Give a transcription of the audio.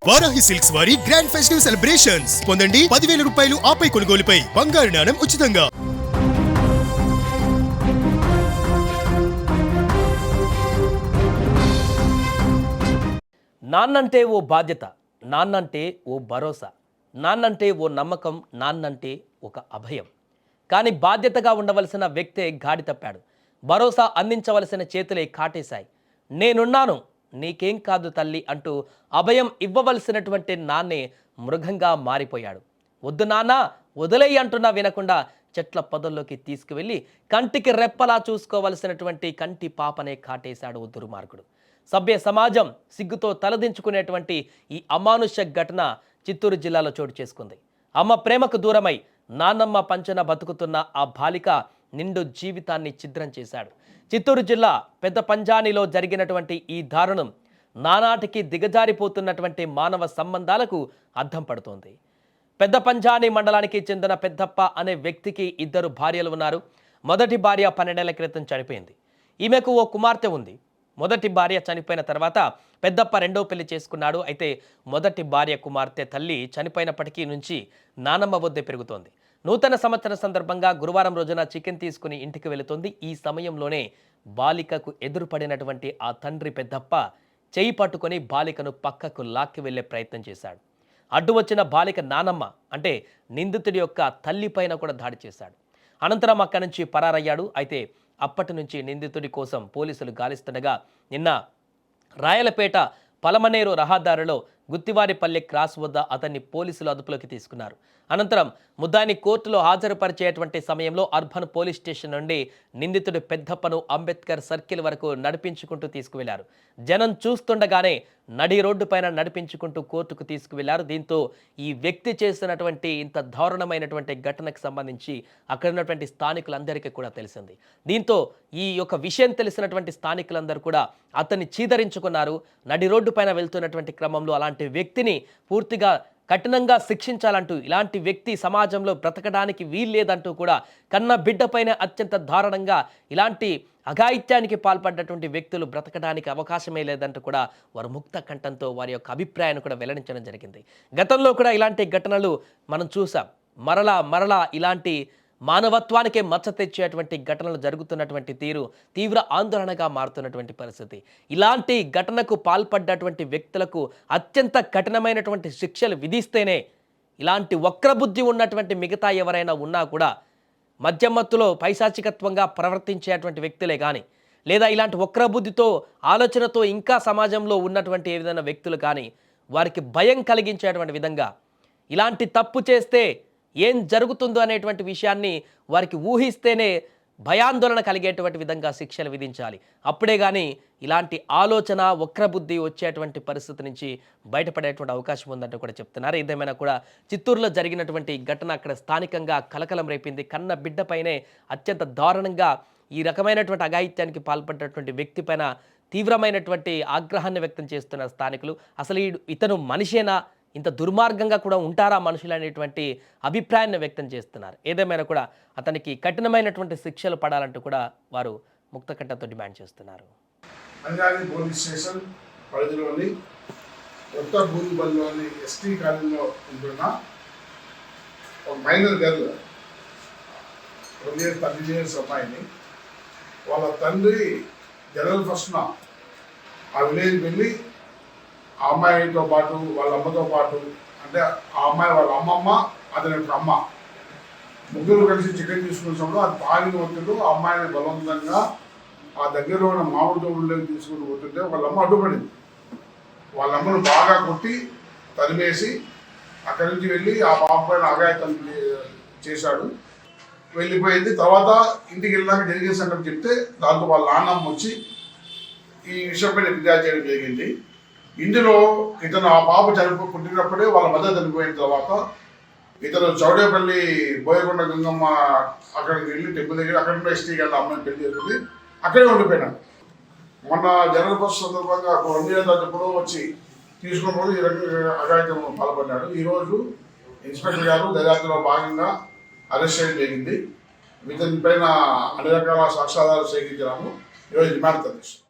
Varahi silks వారి grand festive celebrations పొందండి 10,000 రూపాయలు ఆపై కొనుగోలుపై బంగారు నాణెం ఉచితంగా. నాన్నంటే ఓ బాధ్యత, నాన్నంటే ఓ భరోసా, నాన్నంటే ఓ నమ్మకం, నాన్నంటే ఒక అభయం. కానీ బాధ్యతగా ఉండవలసిన వ్యక్తే గాడి తప్పాడు. భరోసా అందించవలసిన చేతులే కాటేశాయి. నేనున్నాను, నీకేం కాదు తల్లి అంటూ అభయం ఇవ్వవలసినటువంటి నాన్నే మృగంగా మారిపోయాడు. వద్దు నాన్న వదిలేయి అంటున్నా వినకుండా చెట్ల పొదల్లోకి తీసుకువెళ్ళి కంటికి రెప్పలా చూసుకోవలసినటువంటి కంటి పాపనే కాటేశాడు ఓ దుర్మార్గుడు. సభ్య సమాజం సిగ్గుతో తలదించుకునేటువంటి ఈ అమానుష ఘటన చిత్తూరు జిల్లాలో చోటు చేసుకుంది. అమ్మ ప్రేమకు దూరమై నాన్నమ్మ పంచన బతుకుతున్న ఆ బాలిక నిండు జీవితాన్ని ఛిద్రం చేశాడు. చిత్తూరు జిల్లా పెద్ద పంజానిలో జరిగినటువంటి ఈ దారుణం నానాటికి దిగజారిపోతున్నటువంటి మానవ సంబంధాలకు అద్దం పడుతోంది. పెద్ద పంజాని మండలానికి చెందిన పెద్దప్ప అనే వ్యక్తికి 2 భార్యలు ఉన్నారు. మొదటి భార్య 12 ఏళ్ల క్రితం చనిపోయింది. ఈమెకు ఓ కుమార్తె ఉంది. మొదటి భార్య చనిపోయిన తర్వాత పెద్దప్ప రెండో పెళ్లి చేసుకున్నాడు. అయితే మొదటి భార్య కుమార్తె తల్లి చనిపోయినప్పటికీ నుంచి నానమ్మ వద్దే పెరుగుతోంది. నూతన సంవత్సరం సందర్భంగా గురువారం రోజున చికెన్ తీసుకుని ఇంటికి వెళుతోంది. ఈ సమయంలోనే బాలికకు ఎదురుపడినటువంటి ఆ తండ్రి పెద్దప్ప చేయి పట్టుకొని బాలికను పక్కకు లాక్కి వెళ్లే ప్రయత్నం చేశాడు. అడ్డు వచ్చిన బాలిక నానమ్మ అంటే నిందితుడి యొక్క తల్లిపైన కూడా దాడి చేశాడు. అనంతరం అక్కడి నుంచి పరారయ్యాడు. అయితే అప్పటి నుంచి నిందితుడి కోసం పోలీసులు గాలిస్తుండగా నిన్న రాయలపేట పలమనేరు రహదారిలో గుత్తివారిపల్లె క్రాస్ వద్ద అతన్ని పోలీసులు అదుపులోకి తీసుకున్నారు. అనంతరం ముద్దాయిని కోర్టులో హాజరుపరిచేటువంటి సమయంలో అర్బన్ పోలీస్ స్టేషన్ నుండి నిందితుడు పెద్దప్పను అంబేద్కర్ సర్కిల్ వరకు నడిపించుకుంటూ తీసుకువెళ్లారు. జనం చూస్తుండగానే నడి రోడ్డు పైన నడిపించుకుంటూ కోర్టుకు తీసుకువెళ్లారు. దీంతో ఈ వ్యక్తి చేసినటువంటి ఇంత దారుణమైనటువంటి ఘటనకు సంబంధించి అక్కడ ఉన్నటువంటి స్థానికులందరికీ కూడా తెలిసింది. దీంతో ఈ యొక్క విషయం తెలిసినటువంటి స్థానికులందరూ కూడా అతన్ని చీదరించుకున్నారు. నడి రోడ్డు పైన వెళ్తున్నటువంటి క్రమంలో అలాంటి వ్యక్తిని పూర్తిగా కఠినంగా శిక్షించాలంటూ, ఇలాంటి వ్యక్తి సమాజంలో బ్రతకడానికి వీల్లేదంటూ కూడా కన్న బిడ్డపైన అత్యంత దారుణంగా ఇలాంటి అఘాయిత్యానికి పాల్పడ్డటువంటి వ్యక్తులు బ్రతకడానికి అవకాశమే లేదంటూ కూడా వారు ముక్త కంఠంతో వారి యొక్క అభిప్రాయాన్ని కూడా వెల్లడించడం జరిగింది. గతంలో కూడా ఇలాంటి ఘటనలు మనం చూసాం. మరలా ఇలాంటి మానవత్వానికే మచ్చ తెచ్చేటువంటి ఘటనలు జరుగుతున్నటువంటి తీరు తీవ్ర ఆందోళనగా మారుతున్నటువంటి పరిస్థితి. ఇలాంటి ఘటనకు పాల్పడ్డటువంటి వ్యక్తులకు అత్యంత కఠినమైనటువంటి శిక్షలు విధిస్తేనే ఇలాంటి వక్రబుద్ధి ఉన్నటువంటి మిగతా ఎవరైనా ఉన్నా కూడా మధ్యమత్తులో పైశాచికత్వంగా ప్రవర్తించేటువంటి వ్యక్తులే కానీ, లేదా ఇలాంటి వక్రబుద్ధితో ఆలోచనతో ఇంకా సమాజంలో ఉన్నటువంటి ఏదైనా వ్యక్తులు కానీ వారికి భయం కలిగించేటువంటి విధంగా ఇలాంటి తప్పు చేస్తే ఏం జరుగుతుందో అనేటువంటి విషయాన్ని వారికి ఊహిస్తేనే భయాందోళన కలిగేటువంటి విధంగా శిక్షలు విధించాలి. అప్పుడే కానీ ఇలాంటి ఆలోచన వక్రబుద్ధి వచ్చేటువంటి పరిస్థితి నుంచి బయటపడేటువంటి అవకాశం ఉందంటూ కూడా చెప్తున్నారు. ఏదేమైనా కూడా చిత్తూరులో జరిగినటువంటి ఘటన అక్కడ స్థానికంగా కలకలం రేపింది. కన్న బిడ్డపైనే అత్యంత దారుణంగా ఈ రకమైనటువంటి అఘాయిత్యానికి పాల్పడ్డటువంటి వ్యక్తి పైన తీవ్రమైనటువంటి ఆగ్రహాన్ని వ్యక్తం చేస్తున్నారు స్థానికులు. అసలు ఇతను మనిషేనా, ఇంత దుర్మార్గంగా కూడా ఉంటారా మనుషులు అనేటువంటి అభిప్రాయాన్ని వ్యక్తం చేస్తున్నారు. ఏదేమైనా కూడా అతనికి కఠినమైనటువంటి శిక్షలు పడాలంటూ కూడా వారు ముక్తకంఠంతో డిమాండ్ చేస్తున్నారు. పంజాని పోలీస్ స్టేషన్ పరిధిలోని కొత్త బూరిబల్లిలోని ఎస్టీ కాలనీలో ఉంటున్న ఒక మైనర్ గర్ల్ 13 ఇయర్స్ అమ్మాయిని వాళ్ళ తండ్రి జనరల్ ఫస్ట్న ఆ విలేజ్ వెళ్ళి ఆ అమ్మాయితో పాటు వాళ్ళ అమ్మతో పాటు, అంటే ఆ అమ్మాయి వాళ్ళ అమ్మమ్మ, అతని అమ్మ ముగ్గురు కలిసి చికెన్ తీసుకున్నప్పుడు అది తాగిన ఒత్తిడి ఆ అమ్మాయిని బలవంతంగా ఆ దగ్గరలో ఉన్న మామిడి తోడులోకి తీసుకుని పోతుంటే వాళ్ళమ్మ అడ్డుపడింది. వాళ్ళమ్మను బాగా కొట్టి తరిమేసి అక్కడి నుంచి వెళ్ళి ఆ పాప పైన అఘాయిత్యం చేశాడు. వెళ్ళిపోయింది. తర్వాత ఇంటికి వెళ్ళాక జరిగే సంగతి చెప్తే దాంతో వాళ్ళ నాన్నమ్మ వచ్చి ఈ విషయంపై ఫిర్యాదు చేయడం జరిగింది. ఇందులో ఇతను ఆ పాప పుట్టినప్పుడే వాళ్ళ మధ్య చనిపోయిన తర్వాత ఇతను చౌడేపల్లి బోయకొండ గంగమ్మ అక్కడికి వెళ్ళి టెంపుల్ దగ్గర అక్కడ ఎస్టీ గారి అమ్మాయిని పెళ్లి చేసుకుని అక్కడే ఉండిపోయినాడు. మొన్న జనరల్ బస్ సందర్భంగా 1 ఇయర్ ఎప్పుడో వచ్చి తీసుకున్నప్పుడు ఈ రకంగా అఘాయిత్యం పాల్పడినాడు. ఈరోజు ఇన్స్పెక్టర్ గారు దర్యాప్తులో భాగంగా అరెస్ట్ చేయడం జరిగింది. ఇతని పైన అన్ని రకాల సాక్ష్యాధారాలు సేకరించాము. ఈరోజు రిమాండ్ తరలిస్తాం.